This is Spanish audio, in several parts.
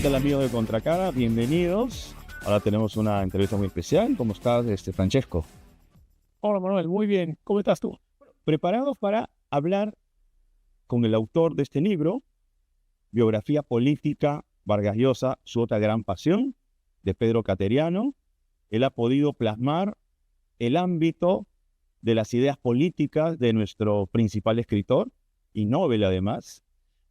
tal, amigos de Contracara? Bienvenidos. Ahora tenemos una entrevista muy especial. ¿Cómo estás, Francesco? Hola Manuel, muy bien. ¿Cómo estás tú? Preparados para hablar con el autor de este libro, Biografía Política, Vargas Llosa, su otra gran pasión, de Pedro Cateriano. Él ha podido plasmar el ámbito de las ideas políticas de nuestro principal escritor y Nobel además,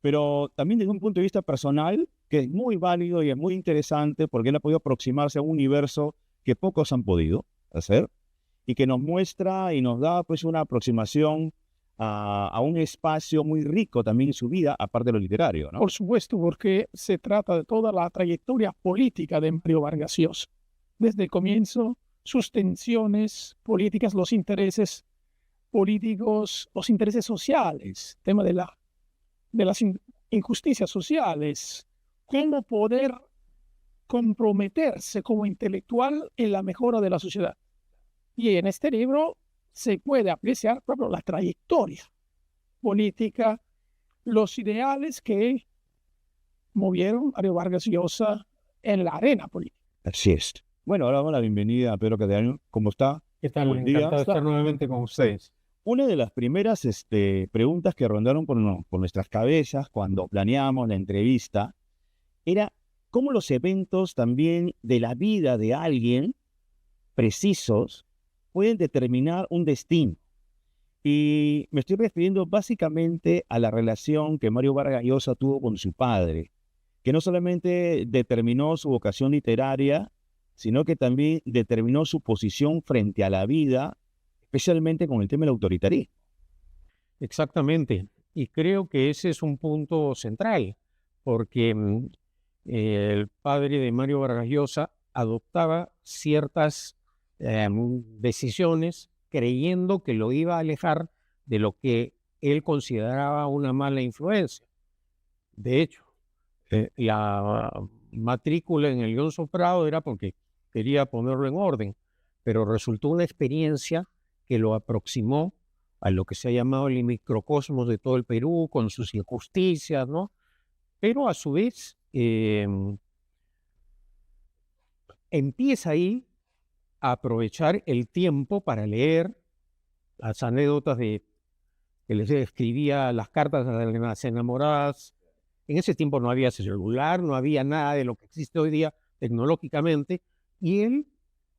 pero también desde un punto de vista personal que es muy válido y es muy interesante porque él ha podido aproximarse a un universo que pocos han podido hacer y que nos muestra y nos da pues una aproximación a un espacio muy rico también en su vida, aparte de lo literario, ¿no? Por supuesto, porque se trata de toda la trayectoria política de Mario Vargas Llosa. Desde el comienzo, sus tensiones políticas, los intereses políticos, los intereses sociales, tema de las injusticias sociales, cómo poder comprometerse como intelectual en la mejora de la sociedad. Y en este libro se puede apreciar, por ejemplo, la trayectoria política, los ideales que movieron a Mario Vargas Llosa en la arena política. Así es. Bueno, ahora damos la bienvenida a Pedro Cateriano. ¿Cómo está? ¿Qué tal? Buen día. Encantado de estar nuevamente con ustedes. Una de las primeras preguntas que rondaron por nuestras cabezas cuando planeamos la entrevista era cómo los eventos también de la vida de alguien precisos pueden determinar un destino. Y me estoy refiriendo básicamente a la relación que Mario Vargas Llosa tuvo con su padre, que no solamente determinó su vocación literaria, sino que también determinó su posición frente a la vida, especialmente con el tema del autoritarismo. Exactamente. Y creo que ese es un punto central, porque el padre de Mario Vargas Llosa adoptaba ciertas decisiones creyendo que lo iba a alejar de lo que él consideraba una mala influencia. De hecho, la matrícula en el León Soprado era porque quería ponerlo en orden, pero resultó una experiencia que lo aproximó a lo que se ha llamado el microcosmos de todo el Perú, con sus injusticias, ¿no? Pero a su vez empieza ahí a aprovechar el tiempo para leer las anécdotas de que les escribía, las cartas a las enamoradas. En ese tiempo no había celular, no había nada de lo que existe hoy día tecnológicamente, y él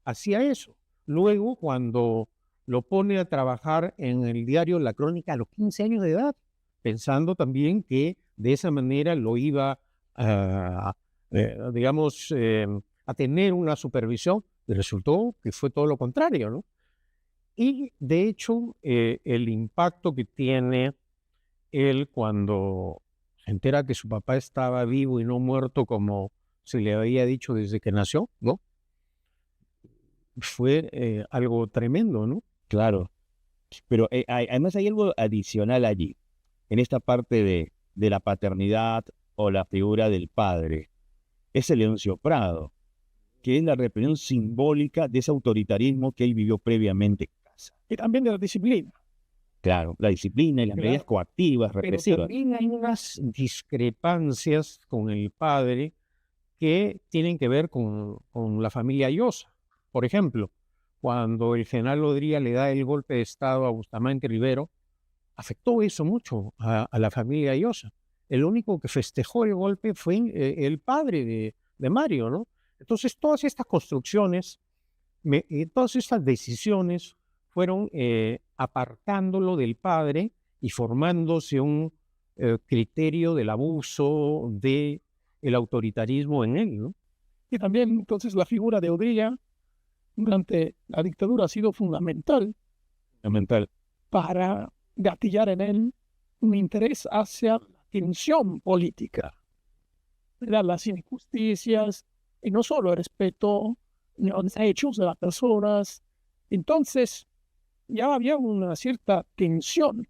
hacía eso. Luego, cuando lo pone a trabajar en el diario La Crónica a los 15 años de edad, pensando también que de esa manera lo iba a tener una supervisión, y resultó que fue todo lo contrario, ¿no? Y de hecho, el impacto que tiene él cuando se entera que su papá estaba vivo y no muerto como se le había dicho desde que nació, ¿no? Fue algo tremendo, ¿no? Claro, pero además hay algo adicional allí, en esta parte de la paternidad o la figura del padre. Es el Leoncio Prado, que es la represión simbólica de ese autoritarismo que él vivió previamente en casa. Y también de la disciplina. Claro, la disciplina y las medidas coactivas, Pero represivas. también hay unas discrepancias con el padre que tienen que ver con la familia Llosa. Por ejemplo, cuando el general Odría le da el golpe de Estado a Bustamante Rivero, afectó eso mucho a la familia Llosa. El único que festejó el golpe fue el padre de Mario, ¿no? Entonces, todas estas construcciones, todas estas decisiones fueron apartándolo del padre y formándose un criterio del abuso, del autoritarismo en él, ¿no? Y también, entonces, la figura de Odría durante la dictadura ha sido fundamental para gatillar en él un interés hacia la tensión política, ¿verdad? Las injusticias, y no solo el respeto a los hechos de las personas. Entonces, ya había una cierta tensión.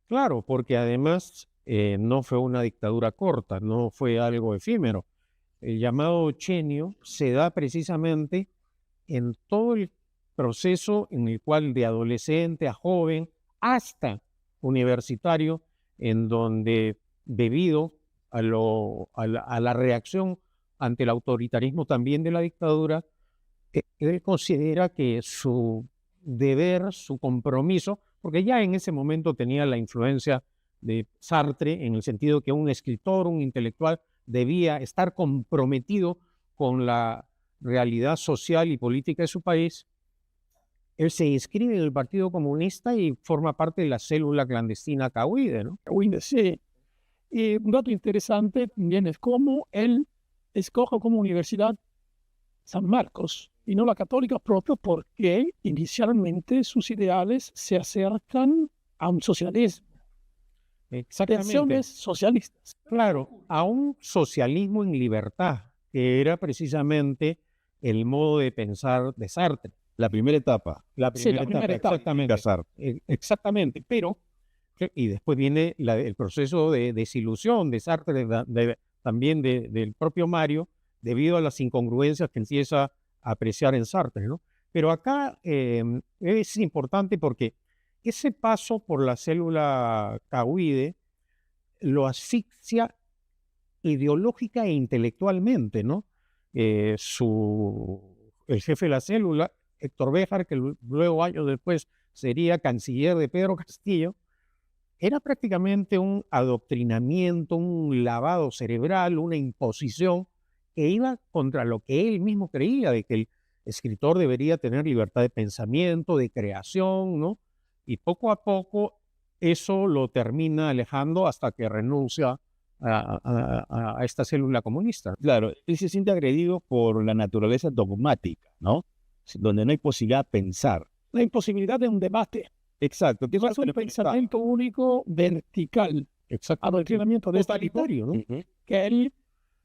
Claro, porque además no fue una dictadura corta, no fue algo efímero. El llamado Ochenio se da precisamente en todo el proceso en el cual de adolescente a joven hasta universitario, en donde debido a la reacción ante el autoritarismo también de la dictadura, él considera que su deber, su compromiso, porque ya en ese momento tenía la influencia de Sartre, en el sentido que un escritor, un intelectual, debía estar comprometido con la realidad social y política de su país. Él se inscribe en el Partido Comunista y forma parte de la célula clandestina Cahuide, ¿no? Cahuide, sí. Y un dato interesante también es cómo él escoge como universidad San Marcos y no la católica propia, porque inicialmente sus ideales se acercan a un socialismo. Exactamente. Tensiones socialistas. Claro, a un socialismo en libertad, que era precisamente el modo de pensar de Sartre. La primera etapa. La Sí, la primera etapa. Exactamente. Sartre. Exactamente, pero, y después viene el proceso de desilusión de Sartre, también del propio Mario, debido a las incongruencias que empieza a apreciar en Sartre, ¿no? Pero acá es importante porque ese paso por la célula Cahuide lo asfixia ideológica e intelectualmente, ¿no? El jefe de la célula, Héctor Béjar, que luego años después sería canciller de Pedro Castillo, era prácticamente un adoctrinamiento, un lavado cerebral, una imposición que iba contra lo que él mismo creía, de que el escritor debería tener libertad de pensamiento, de creación, ¿no? Y poco a poco eso lo termina alejando hasta que renuncia a esta célula comunista. Claro, él se siente agredido por la naturaleza dogmática, ¿no? Donde no hay posibilidad de pensar. La imposibilidad de un debate. Exacto. Que Es un pensamiento único vertical. Exacto. Adoctrinamiento de totalitario, ¿no? Que él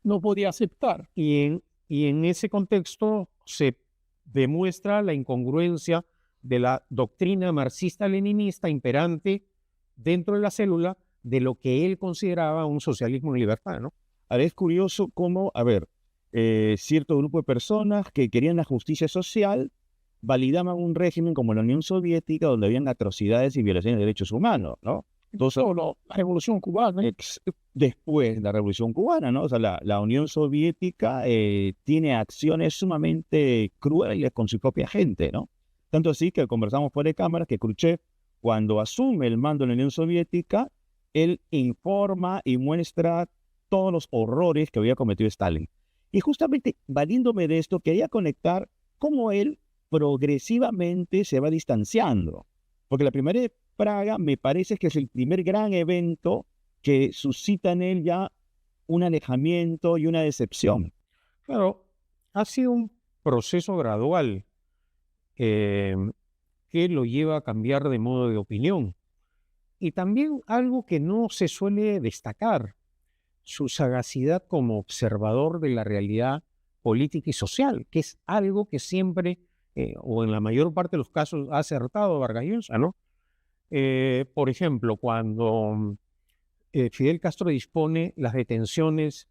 no podía aceptar. Y en ese contexto se demuestra la incongruencia de la doctrina marxista-leninista imperante dentro de la célula de lo que él consideraba un socialismo en libertad, ¿no? Ahora es curioso cómo, cierto grupo de personas que querían la justicia social validaban un régimen como la Unión Soviética, donde habían atrocidades y violaciones de derechos humanos, ¿no? Entonces, la Revolución Cubana. Después de la Revolución Cubana, ¿no? O sea, la Unión Soviética tiene acciones sumamente crueles con su propia gente, ¿no? Tanto así que conversamos fuera de cámara que Khrushchev, cuando asume el mando de la Unión Soviética, él informa y muestra todos los horrores que había cometido Stalin. Y justamente, valiéndome de esto, quería conectar cómo él progresivamente se va distanciando. Porque la primera de Praga me parece que es el primer gran evento que suscita en él ya un alejamiento y una decepción. Claro, ha sido un proceso gradual que lo lleva a cambiar de modo de opinión. Y también algo que no se suele destacar, su sagacidad como observador de la realidad política y social, que es algo que siempre, o en la mayor parte de los casos, ha acertado Vargas Llosa, ¿no? Por ejemplo, cuando Fidel Castro dispone las detenciones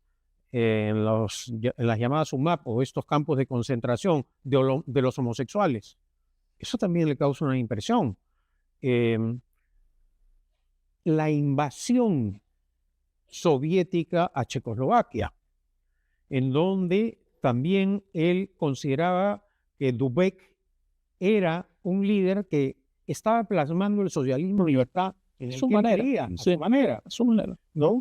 en las llamadas UMAP, o estos campos de concentración de los homosexuales, eso también le causa una impresión. La invasión soviética a Checoslovaquia, en donde también él consideraba que Dubček era un líder que estaba plasmando el socialismo en libertad en su manera, a su manera, ¿no?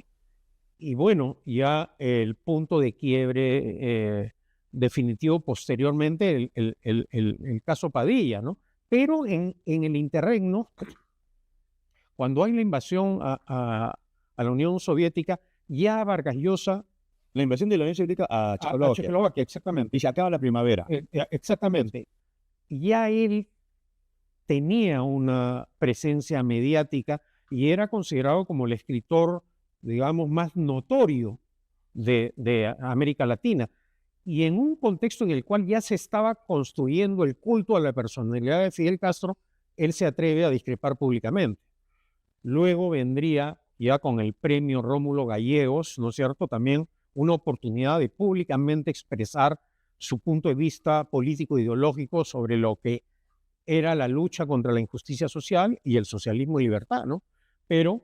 Y bueno, ya el punto de quiebre definitivo posteriormente, el caso Padilla, ¿no? Pero en el interregno, cuando hay la invasión a la Unión Soviética, ya Vargas Llosa... La invasión de la Unión Soviética a Checoslovaquia, exactamente. Y se acaba la primavera. Exactamente. Ya él tenía una presencia mediática y era considerado como el escritor, digamos, más notorio de América Latina. Y en un contexto en el cual ya se estaba construyendo el culto a la personalidad de Fidel Castro, él se atreve a discrepar públicamente. Luego vendría, ya con el premio Rómulo Gallegos, ¿no es cierto?, también una oportunidad de públicamente expresar su punto de vista político-ideológico sobre lo que era la lucha contra la injusticia social y el socialismo y libertad, ¿no? Pero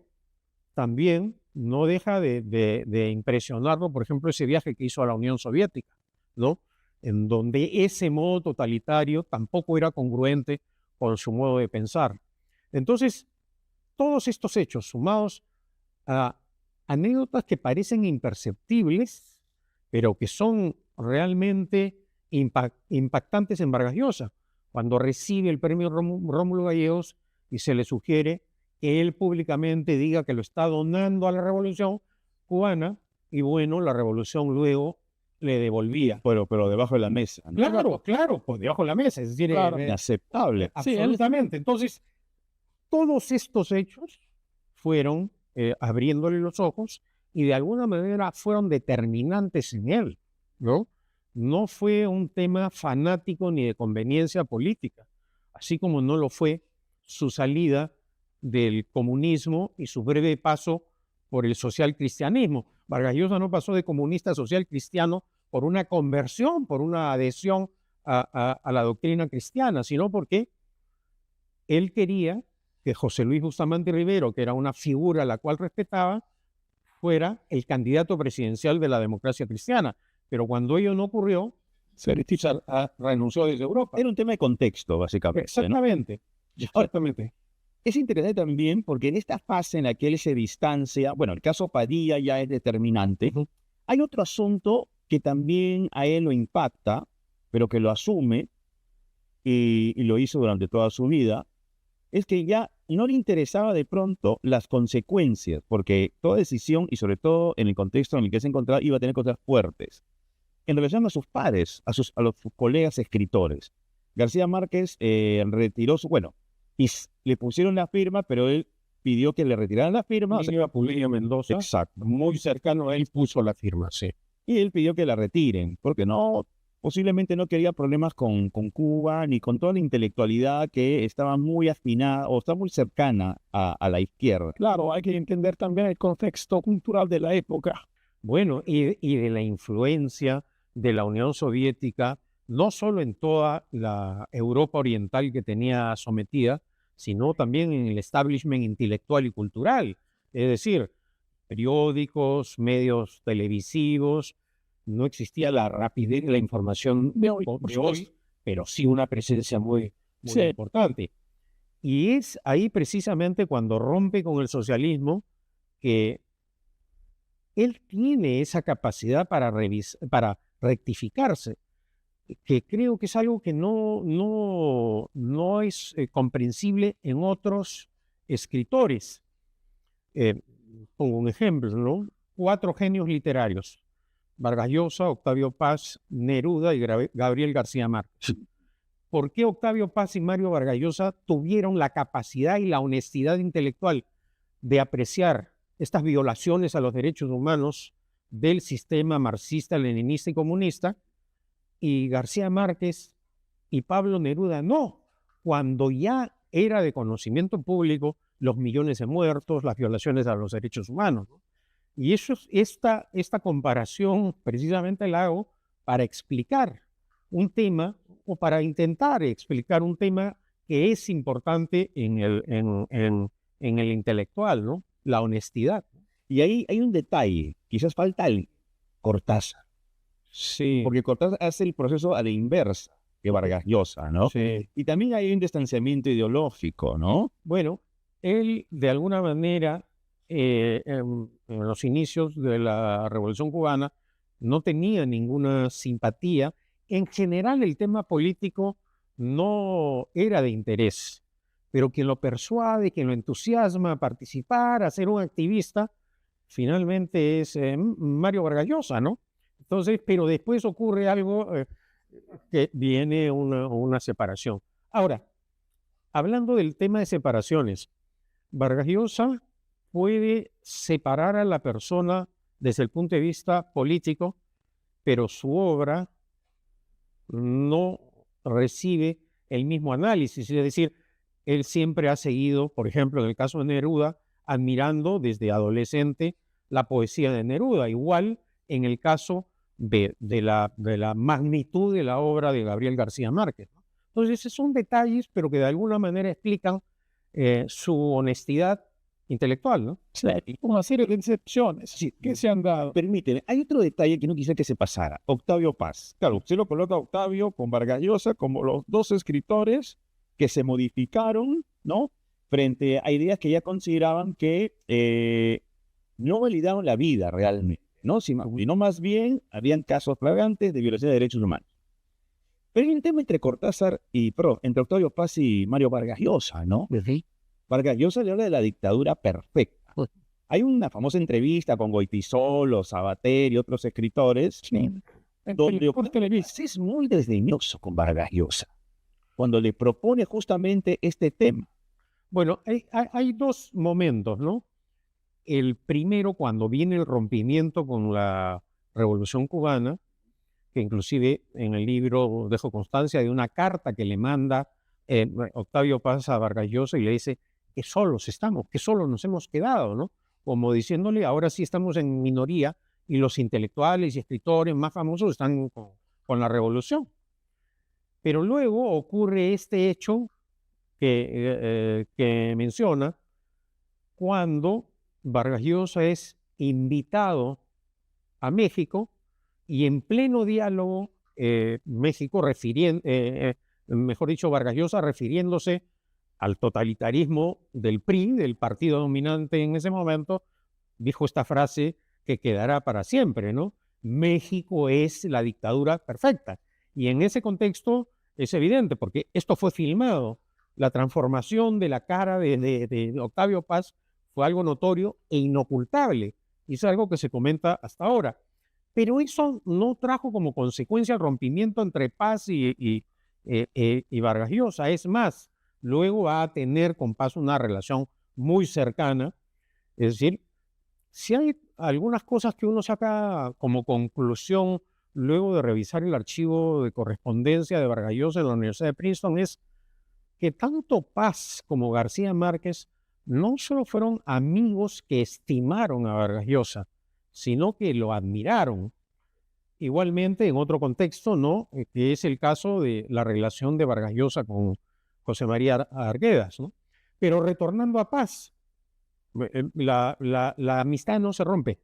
también no deja de impresionarlo, por ejemplo, ese viaje que hizo a la Unión Soviética, ¿no? En donde ese modo totalitario tampoco era congruente con su modo de pensar. Entonces, todos estos hechos sumados a anécdotas que parecen imperceptibles, pero que son realmente impactantes en Vargas Llosa, cuando recibe el premio Rómulo Gallegos y se le sugiere que él públicamente diga que lo está donando a la revolución cubana, y bueno, la revolución luego le devolvía. Pero debajo de la mesa, ¿no? Claro, pues debajo de la mesa, es decir, Claro. Inaceptable. absolutamente. Entonces, todos estos hechos fueron abriéndole los ojos y de alguna manera fueron determinantes en él, ¿no? No fue un tema fanático ni de conveniencia política, así como no lo fue su salida del comunismo y su breve paso por el social cristianismo. Vargas Llosa no pasó de comunista a social cristiano por una conversión, por una adhesión a la doctrina cristiana, sino porque él quería que José Luis Bustamante Rivero, que era una figura a la cual respetaba, fuera el candidato presidencial de la democracia cristiana. Pero cuando ello no ocurrió, renunció desde Europa. Era un tema de contexto, básicamente, ¿no? Exactamente. Exactamente. Es interesante también porque en esta fase en la que él se distancia, bueno, el caso Padilla ya es determinante. Hay otro asunto que también a él lo impacta, pero que lo asume y lo hizo durante toda su vida, es que ya no le interesaba de pronto las consecuencias, porque toda decisión, y sobre todo en el contexto en el que se encontraba, iba a tener cosas fuertes. En relación a sus pares, a sus colegas escritores, García Márquez retiró su, bueno, y le pusieron la firma, pero él pidió que le retiraran la firma. Pulido Mendoza, Exacto. muy cercano a él, puso la firma, sí. Y él pidió que la retiren, porque no, posiblemente no quería problemas con Cuba, ni con toda la intelectualidad que estaba muy afinada o está muy cercana a la izquierda. Claro, hay que entender también el contexto cultural de la época. Bueno, y de la influencia de la Unión Soviética, no solo en toda la Europa oriental que tenía sometida, sino también en el establishment intelectual y cultural. Es decir, periódicos, medios televisivos, no existía la rapidez de la información De hoy, de hoy, pero sí una presencia muy Sí. importante. Y es ahí precisamente cuando rompe con el socialismo que él tiene esa capacidad para rectificarse, que creo que es algo que no es comprensible en otros escritores. Pongo un ejemplo, ¿no? 4 genios literarios: Vargas Llosa, Octavio Paz, Neruda y Gabriel García Márquez. ¿Por qué Octavio Paz y Mario Vargas Llosa tuvieron la capacidad y la honestidad intelectual de apreciar estas violaciones a los derechos humanos del sistema marxista, leninista y comunista, y García Márquez y Pablo Neruda no, cuando ya era de conocimiento público los millones de muertos, las violaciones a los derechos humanos, ¿no? Y eso, esta comparación precisamente la hago para explicar un tema, o para intentar explicar un tema que es importante en el intelectual, ¿no? La honestidad. Y ahí hay un detalle, quizás falta el Cortázar, Sí, porque Cortázar hace el proceso a la inversa que Vargas Llosa, ¿no? sí. Y también hay un distanciamiento ideológico, ¿no? Bueno, él de alguna manera en los inicios de la Revolución Cubana no tenía ninguna simpatía. En general el tema político no era de interés, pero quien lo persuade, quien lo entusiasma a participar, a ser un activista, finalmente es Mario Vargas Llosa, ¿no? Entonces, pero después ocurre algo que viene una separación. Ahora, hablando del tema de separaciones, Vargas Llosa puede separar a la persona desde el punto de vista político, pero su obra no recibe el mismo análisis. Es decir, él siempre ha seguido, por ejemplo, en el caso de Neruda, admirando desde adolescente la poesía de Neruda. Igual en el caso de la magnitud de la obra de Gabriel García Márquez, ¿no? Entonces, esos son detalles, pero que de alguna manera explican su honestidad intelectual, ¿no? Sí, una serie de excepciones Sí, que se han dado. permíteme, hay otro detalle que no quisiera que se pasara. Octavio Paz. Claro, usted lo coloca a Octavio con Vargas Llosa como los dos escritores que se modificaron, ¿no? Frente a ideas que ya consideraban que no validaban la vida realmente, ¿no? Sino más bien habían casos flagrantes de violación de derechos humanos. Pero hay un tema entre Cortázar entre Octavio Paz y Mario Vargas Llosa, ¿no? Vargas Llosa le habla de la dictadura perfecta. Hay una famosa entrevista con Goytisolo, Sabater y otros escritores, donde Por Televisa. es muy desdeñoso con Vargas Llosa, cuando le propone justamente este tema. Bueno, hay dos momentos, ¿no? El primero, cuando viene el rompimiento con la Revolución Cubana, que inclusive en el libro dejo constancia de una carta que le manda Octavio Paz a Vargas Llosa y le dice que solos estamos, que solos nos hemos quedado, ¿no? Como diciéndole, ahora sí estamos en minoría y los intelectuales y escritores más famosos están con la revolución. Pero luego ocurre este hecho que menciona cuando Vargas Llosa es invitado a México y en pleno diálogo México mejor dicho, Vargas Llosa refiriéndose al totalitarismo del PRI, del partido dominante en ese momento, dijo esta frase que quedará para siempre, ¿no? México es la dictadura perfecta. Y en ese contexto es evidente, porque esto fue filmado. La transformación de la cara de Octavio Paz fue algo notorio e inocultable. Y es algo que se comenta hasta ahora. Pero eso no trajo como consecuencia el rompimiento entre Paz y Vargas Llosa. Es más, luego va a tener con Paz una relación muy cercana. Es decir, si hay algunas cosas que uno saca como conclusión luego de revisar el archivo de correspondencia de Vargas Llosa en la Universidad de Princeton, es que tanto Paz como García Márquez no solo fueron amigos que estimaron a Vargas Llosa, sino que lo admiraron. Igualmente, en otro contexto, ¿no? Que es el caso de la relación de Vargas Llosa con José María Arguedas, ¿no? Pero retornando a Paz, la amistad no se rompe.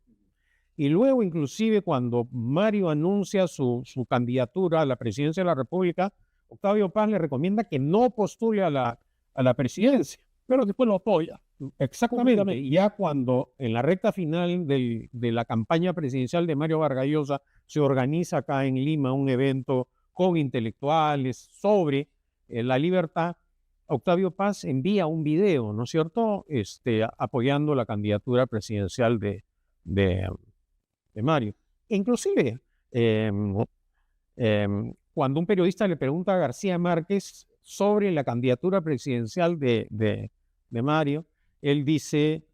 Y luego, inclusive, cuando Mario anuncia su candidatura a la presidencia de la República, Octavio Paz le recomienda que no postule a la presidencia. Pero después lo apoya. Exactamente. Y ya cuando en la recta final de la campaña presidencial de Mario Vargas Llosa se organiza acá en Lima un evento con intelectuales sobre la libertad, Octavio Paz envía un video, ¿no es cierto?, apoyando la candidatura presidencial de Mario. Inclusive, cuando un periodista le pregunta a García Márquez sobre la candidatura presidencial de Mario, él dice,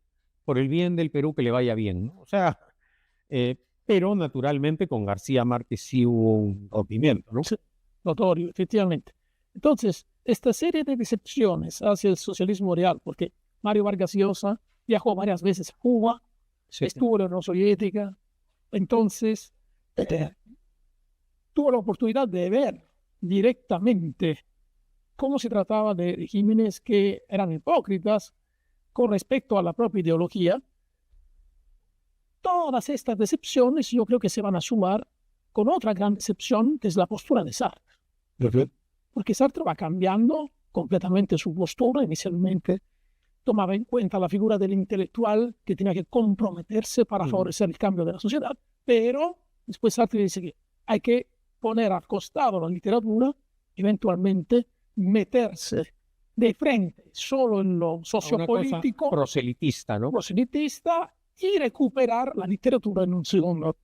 por el bien del Perú que le vaya bien, ¿no? O sea, pero naturalmente con García Márquez sí hubo un rompimiento, ¿no? Sí, notorio, efectivamente. Entonces, esta serie de decepciones hacia el socialismo real, porque Mario Vargas Llosa viajó varias veces a Cuba, Sí. estuvo en la Unión Soviética, entonces tuvo la oportunidad de ver directamente cómo se trataba de regímenes que eran hipócritas con respecto a la propia ideología. Todas estas decepciones yo creo que se van a sumar con otra gran decepción, que es la postura de Sartre. Porque Sartre va cambiando completamente su postura. Inicialmente tomaba en cuenta la figura del intelectual que tenía que comprometerse para favorecer el cambio de la sociedad, pero después Sartre dice que hay que poner al costado la literatura, eventualmente meterse de frente solo en lo sociopolítico, proselitista, ¿no? Proselitista, y recuperar la literatura en un segundo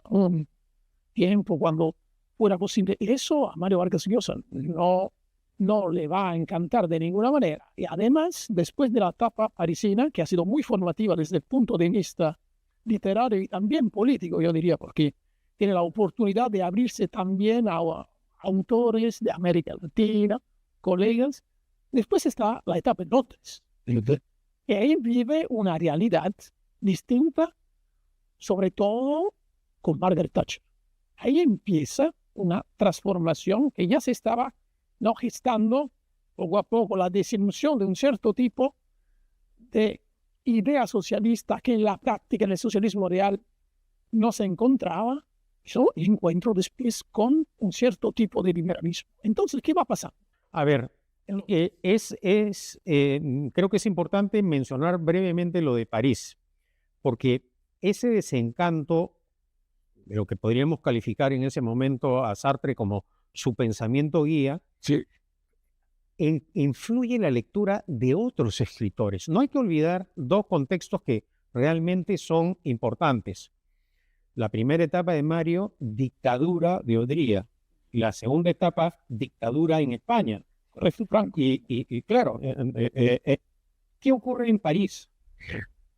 un tiempo cuando fuera posible. Y eso a Mario Vargas Llosa no le va a encantar de ninguna manera. Y además, después de la etapa parisina, que ha sido muy formativa desde el punto de vista literario y también político, yo diría, porque tiene la oportunidad de abrirse también a autores de América Latina, colegas. Después está la etapa en Londres. Y ahí vive una realidad distinta, sobre todo con Margaret Thatcher. Ahí empieza una transformación que ya se estaba gestando poco a poco, la desilusión de un cierto tipo de idea socialista que en la práctica, en el socialismo real, no se encontraba, yo encuentro después con un cierto tipo de liberalismo. Entonces, ¿qué va a pasar? A ver, creo que es importante mencionar brevemente lo de París, porque ese desencanto, de lo que podríamos calificar en ese momento a Sartre como su pensamiento guía, Sí. influye en la lectura de otros escritores. No hay que olvidar dos contextos que realmente son importantes. La primera etapa de Mario, dictadura de Odría. Y la segunda etapa, dictadura en España. Franco. Y claro, ¿qué ocurre en París?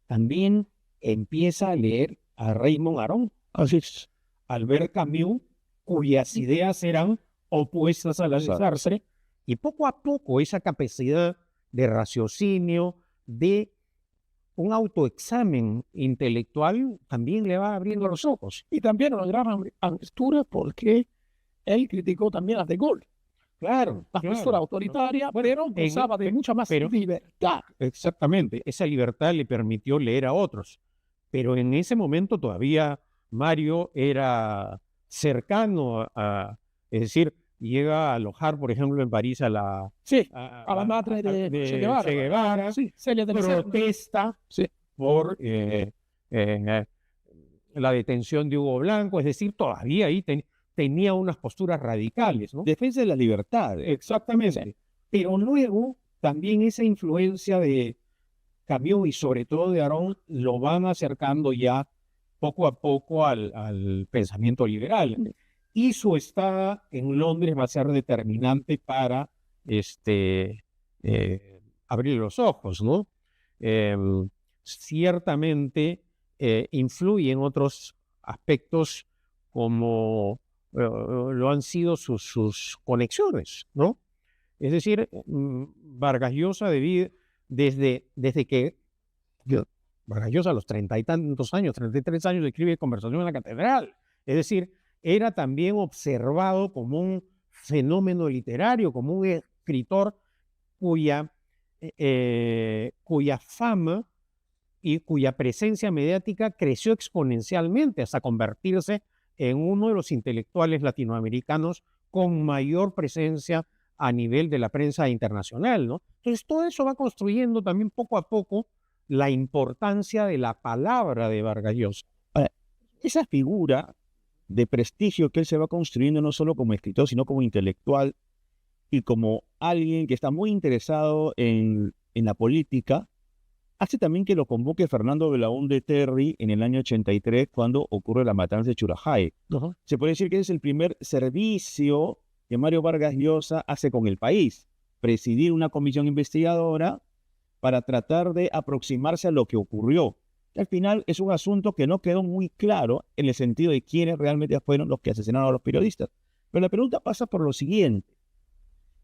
También empieza a leer a Raymond Aron, Así es. Albert Camus, cuyas ideas eran opuestas a las de Sartre, y poco a poco esa capacidad de raciocinio, de un autoexamen intelectual, también le va abriendo los ojos. Y también una gran apertura porque él criticó también a De Gaulle, Claro, la postura autoritaria, Bueno, pero gozaba de mucha más libertad. Exactamente, esa libertad le permitió leer a otros, pero en ese momento todavía Mario era cercano es decir, llega a alojar, por ejemplo, en París a la madre de Che Guevara. Che Guevara, Sí, Celia del Cerno. protesta por la detención de Hugo Blanco, es decir, todavía ahí tenía unas posturas radicales, ¿no? Defensa de la libertad. Exactamente. Pero luego también esa influencia de Camus y sobre todo de Aron lo van acercando ya poco a poco al pensamiento liberal. Y su estada en Londres va a ser determinante para abrir los ojos, ¿no? Ciertamente influye en otros aspectos como lo han sido sus conexiones, ¿no? Es decir, Vargas Llosa desde que Vargas Llosa a los 30 y tantos años, 33 años, escribe Conversación en la Catedral. Es decir, era también observado como un fenómeno literario, como un escritor cuya fama y cuya presencia mediática creció exponencialmente hasta convertirse en uno de los intelectuales latinoamericanos con mayor presencia a nivel de la prensa internacional, ¿no? Entonces, todo eso va construyendo también poco a poco la importancia de la palabra de Vargas Llosa. Esa figura de prestigio que él se va construyendo no solo como escritor, sino como intelectual y como alguien que está muy interesado en la política, hace también que lo convoque Fernando Belaúnde Terry en el año 83 cuando ocurre la matanza de Churajay. Se puede decir que es el primer servicio que Mario Vargas Llosa hace con el país, presidir una comisión investigadora para tratar de aproximarse a lo que ocurrió. Al final es un asunto que no quedó muy claro en el sentido de quiénes realmente fueron los que asesinaron a los periodistas. Pero la pregunta pasa por lo siguiente.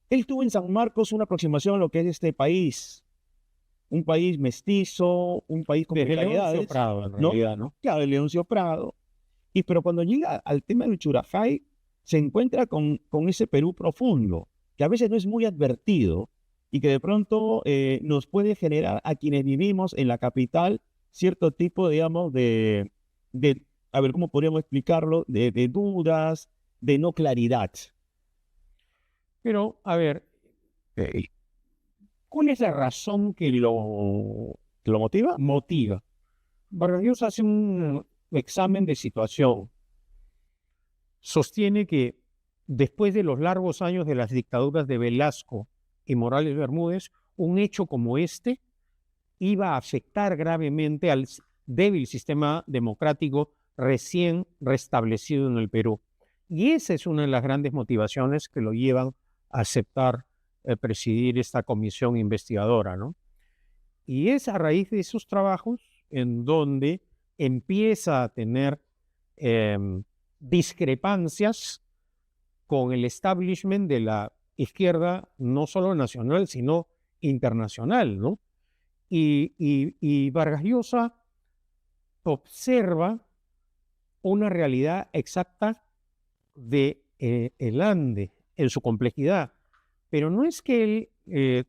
Él tuvo en San Marcos una aproximación a lo que es este país. Un país mestizo, un país con precariedades. Leoncio Prado, en realidad, ¿no? Claro, de Leoncio Prado. Pero cuando llega al tema del Churajay, se encuentra con ese Perú profundo, que a veces no es muy advertido y que de pronto nos puede generar a quienes vivimos en la capital cierto tipo, digamos, a ver, ¿cómo podríamos explicarlo? De dudas, de no claridad. Pero, a ver, ¿cuál es la razón que lo motiva? Motiva. Vargas Llosa hace un examen de situación. Sostiene que después de los largos años de las dictaduras de Velasco y Morales Bermúdez, un hecho como este iba a afectar gravemente al débil sistema democrático recién restablecido en el Perú. Y esa es una de las grandes motivaciones que lo llevan a aceptar presidir esta comisión investigadora, ¿no? Y es a raíz de esos trabajos en donde empieza a tener discrepancias con el establishment de la izquierda, no solo nacional, sino internacional, ¿no? Y Vargas Llosa observa una realidad exacta de el Ande en su complejidad, pero no es que él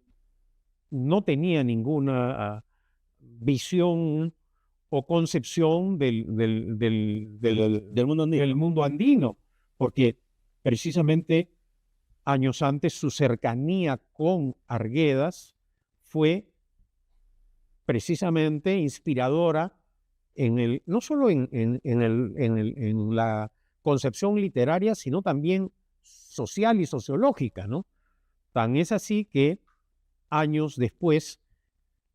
no tenía ninguna visión o concepción del mundo andino, porque precisamente años antes su cercanía con Arguedas fue precisamente inspiradora no solo en la concepción literaria, sino también social y sociológica, ¿no? Tan es así que años después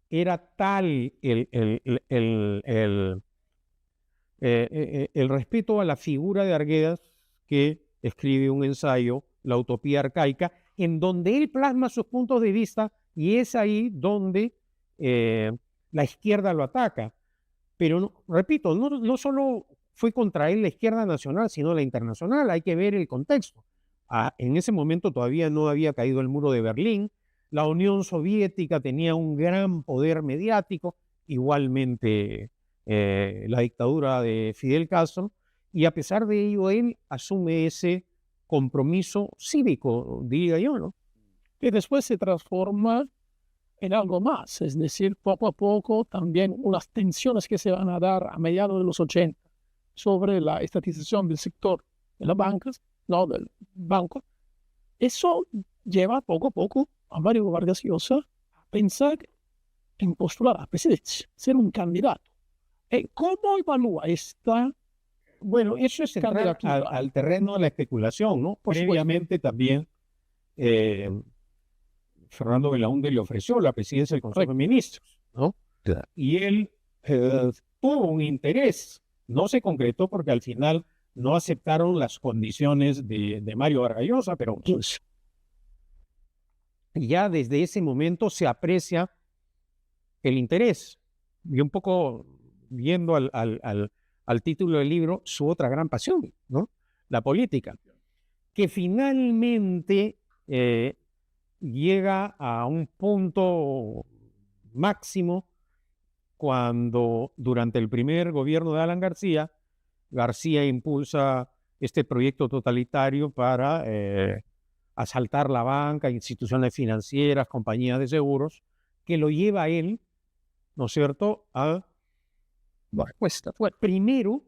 era tal el respeto a la figura de Arguedas que escribe un ensayo, La utopía arcaica, en donde él plasma sus puntos de vista y es ahí donde la izquierda lo ataca. Pero, repito, no solo fue contra él la izquierda nacional, sino la internacional. Hay que ver el contexto. En ese momento todavía no había caído el muro de Berlín. La Unión Soviética tenía un gran poder mediático, igualmente la dictadura de Fidel Castro, y a pesar de ello él asume ese compromiso cívico, diría yo, ¿no? Que después se transforma en algo más, es decir, poco a poco también unas tensiones que se van a dar a mediados de los 80 sobre la estatización del sector de las bancas, no del banco. Eso lleva poco a poco a Mario Vargas Llosa a pensar en postular a la presidencia, ser un candidato. ¿Cómo evalúa esta? Bueno, eso es entrar al terreno de la especulación, ¿no? Previamente también Fernando Belaúnde le ofreció la presidencia del Consejo de Ministros, ¿no? Claro. Y él tuvo un interés, no se concretó porque al final no aceptaron las condiciones de Mario Vargas Llosa, pero ya desde ese momento se aprecia el interés. Y un poco viendo al título del libro, su otra gran pasión, ¿no? La política, que finalmente llega a un punto máximo cuando durante el primer gobierno de Alan García, García impulsa este proyecto totalitario para asaltar la banca, instituciones financieras, compañías de seguros, que lo lleva a él, ¿no es cierto?, a primero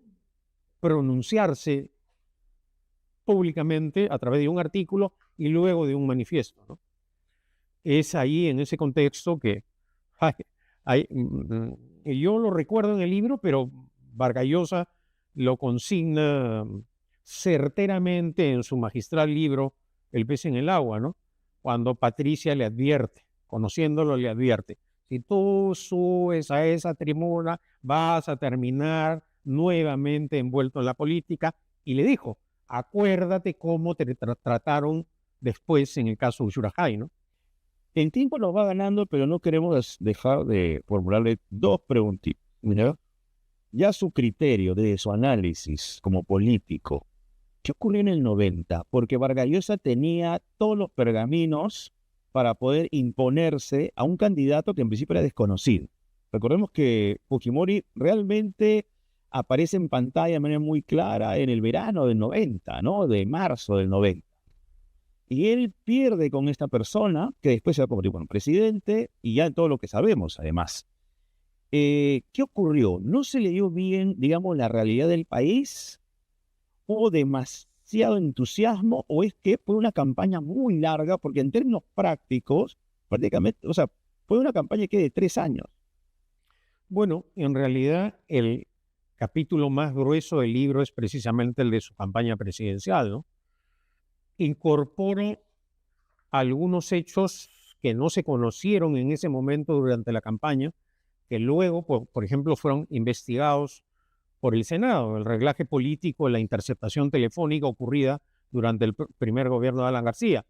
pronunciarse públicamente a través de un artículo y luego de un manifiesto, ¿no? Es ahí, en ese contexto, que yo lo recuerdo en el libro, pero Vargas Llosa lo consigna certeramente en su magistral libro El pez en el agua, ¿no? Cuando Patricia le advierte, conociéndolo, le advierte: si tú subes a esa tribuna, vas a terminar nuevamente envuelto en la política. Y le dijo: acuérdate cómo te trataron después en el caso Ujurajay, ¿no? El tiempo nos va ganando, pero no queremos dejar de formularle dos preguntitas. Mira, ya su criterio, de su análisis como político, ¿qué ocurrió en el 90? Porque Vargas Llosa tenía todos los pergaminos para poder imponerse a un candidato que en principio era desconocido. Recordemos que Fujimori realmente aparece en pantalla de manera muy clara en el verano del 90, ¿no? De marzo del 90. Y él pierde con esta persona, que después se va a convertir en presidente, y ya en todo lo que sabemos, además. ¿Qué ocurrió? ¿No se le dio bien, digamos, la realidad del país? ¿Hubo demasiado entusiasmo? ¿O es que fue una campaña muy larga? Porque en términos prácticos, prácticamente, o sea, fue una campaña que de 3 años. Bueno, en realidad el capítulo más grueso del libro es precisamente el de su campaña presidencial, ¿no? Incorpora algunos hechos que no se conocieron en ese momento durante la campaña, que luego, por ejemplo, fueron investigados por el Senado: el reglaje político, la interceptación telefónica ocurrida durante el primer gobierno de Alan García.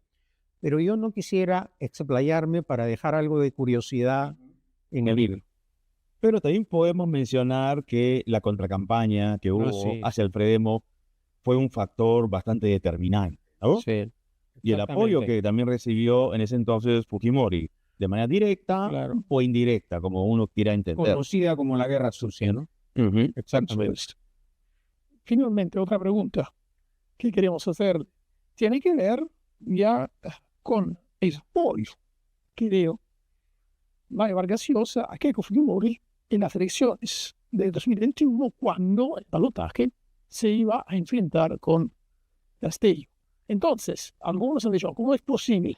Pero yo no quisiera explayarme para dejar algo de curiosidad en el libro. Pero también podemos mencionar que la contracampaña que hubo hacia el Fredemo fue un factor bastante determinante, ¿no? Sí, y el apoyo que también recibió en ese entonces Fujimori, de manera directa o indirecta, como uno quiera entender. Conocida como la Guerra Sucia, ¿no? Exactamente. Finalmente, otra pregunta que queremos hacer tiene que ver ya con el apoyo, creo, Mario Vargas Llosa a Keiko Fujimori en las elecciones de 2021, cuando el balotaje se iba a enfrentar con Castillo. Entonces, algunos han dicho, ¿cómo es posible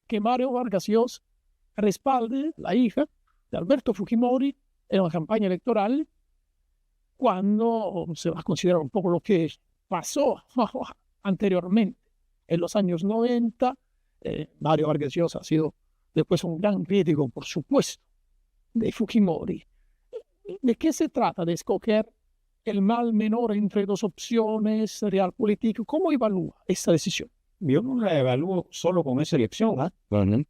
que Mario Vargas Llosa respalde la hija de Alberto Fujimori en la campaña electoral cuando se va a considerar un poco lo que pasó anteriormente? En los años 90, Mario Vargas Llosa ha sido después un gran crítico, por supuesto, de Fujimori. ¿De qué se trata? De escoger el mal menor entre dos opciones, realpolitik. ¿Cómo evalúa esta decisión? Yo no la evalúo solo con esa elección. Bueno,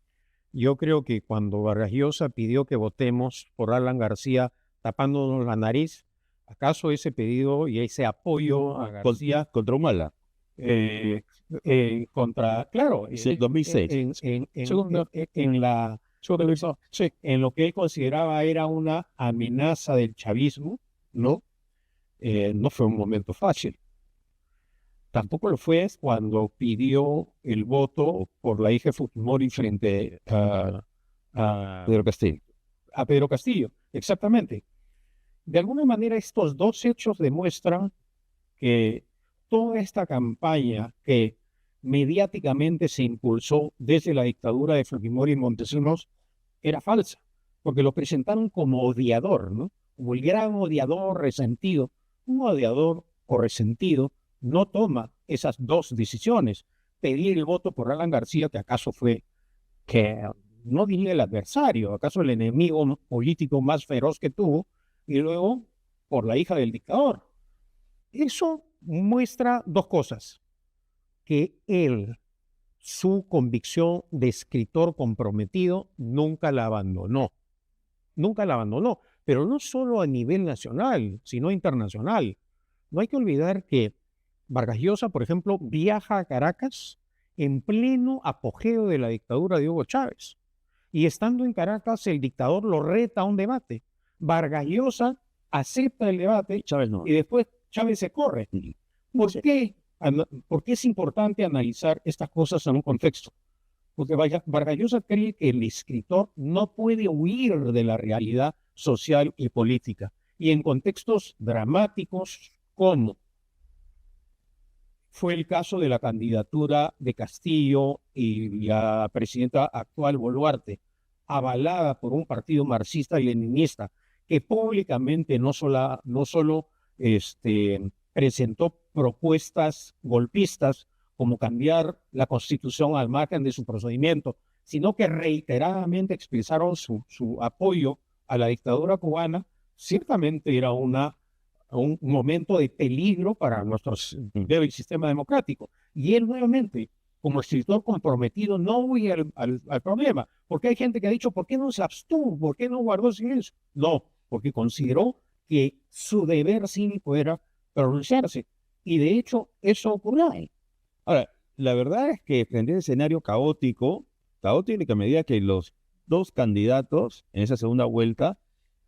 Yo creo que cuando Vargas Llosa pidió que votemos por Alan García tapándonos la nariz, ¿acaso ese pedido y ese apoyo a García contra Humala, claro, sí, 2006. en lo que él consideraba era una amenaza del chavismo, ¿no? No fue un momento fácil. Tampoco lo fue cuando pidió el voto por la hija de Fujimori frente a Pedro Castillo. a Pedro Castillo. Exactamente. De alguna manera, estos dos hechos demuestran que toda esta campaña que mediáticamente se impulsó desde la dictadura de Fujimori y Montesinos era falsa, porque lo presentaron como odiador, ¿no? Como el gran odiador resentido. Un odiador o resentido no toma esas dos decisiones. Pedir el voto por Alan García, que acaso fue, que no diría el adversario, acaso el enemigo político más feroz que tuvo, y luego por la hija del dictador. Eso muestra dos cosas: que él, su convicción de escritor comprometido, nunca la abandonó. Nunca la abandonó, pero no solo a nivel nacional, sino internacional. No hay que olvidar que Vargas Llosa, por ejemplo, viaja a Caracas en pleno apogeo de la dictadura de Hugo Chávez. Y estando en Caracas, el dictador lo reta a un debate. Vargas Llosa acepta el debate, Chávez no. y después Chávez se corre. ¿Por qué? ¿Por qué es importante analizar estas cosas en un contexto? Porque Vargas Llosa cree que el escritor no puede huir de la realidad social y política. Y en contextos dramáticos, como fue el caso de la candidatura de Castillo y la presidenta actual Boluarte, avalada por un partido marxista y leninista, que públicamente no solo presentó propuestas golpistas como cambiar la Constitución al margen de su procedimiento, sino que reiteradamente expresaron su apoyo a la dictadura cubana. Ciertamente era un momento de peligro para nuestro débil sistema democrático. Y él nuevamente, como escritor comprometido, no huye al problema. Porque hay gente que ha dicho, ¿por qué no se abstuvo? ¿Por qué no guardó silencio? No, porque consideró que su deber cívico era pronunciarse. Y de hecho, eso ocurrió. Ahora, la verdad es que frente a ese escenario caótico en que a medida que los dos candidatos en esa segunda vuelta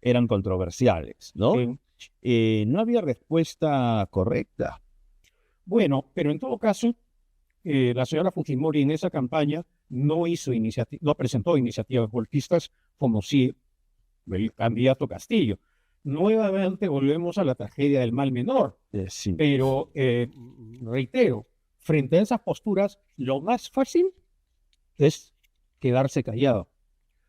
eran controversiales, ¿no? No había respuesta correcta. Bueno, pero en todo caso, la señora Fujimori en esa campaña no presentó iniciativas golpistas como sí el candidato Castillo. Nuevamente volvemos a la tragedia del mal menor. Sí. Pero, reitero, frente a esas posturas, lo más fácil es quedarse callado.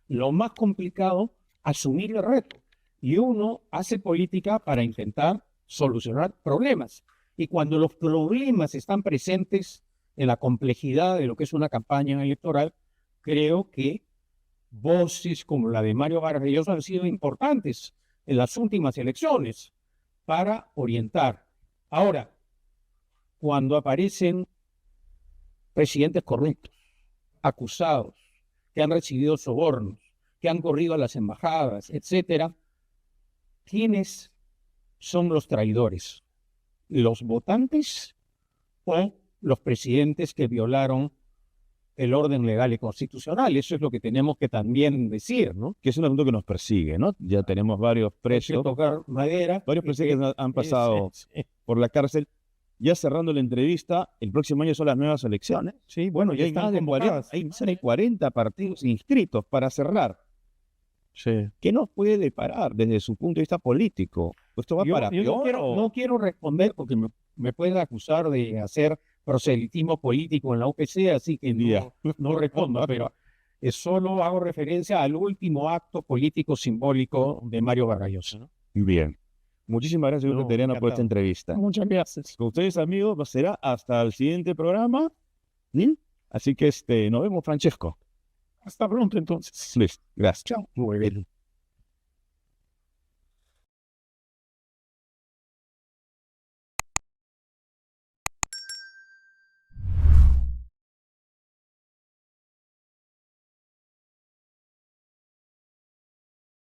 Lo más complicado, asumir el reto. Y uno hace política para intentar solucionar problemas. Y cuando los problemas están presentes en la complejidad de lo que es una campaña electoral, creo que voces como la de Mario Vargas Llosa han sido importantes en las últimas elecciones para orientar. Ahora, cuando aparecen presidentes corruptos, acusados, que han recibido sobornos, que han corrido a las embajadas, etcétera, ¿quiénes son los traidores? ¿Los votantes o los presidentes que violaron el orden legal y constitucional? Eso es lo que tenemos que también decir, ¿no? Que es un asunto que nos persigue, ¿no? Ya tenemos varios presos, tocar madera. varios presos que han pasado por la cárcel. Ya cerrando la entrevista, el próximo año son las nuevas elecciones. Sí, bueno, ya Hay están más de 40, convocadas. hay 40 partidos inscritos para cerrar. Sí. ¿Qué nos puede deparar desde su punto de vista político? ¿Esto va para Yo peor o- no quiero responder porque me pueden acusar de hacer proselitismo político en la UPC, así que Ya. no respondo, pero solo hago referencia al último acto político simbólico de Mario Vargas Llosa, ¿no? Bien. Muchísimas gracias, señor No, Cateriano, por esta encantado. entrevista. Muchas gracias. Con ustedes, amigos, será hasta el siguiente programa. ¿Sí? Así que nos vemos, Francesco. Hasta pronto entonces. Listo. Gracias. Chao. Muy bien.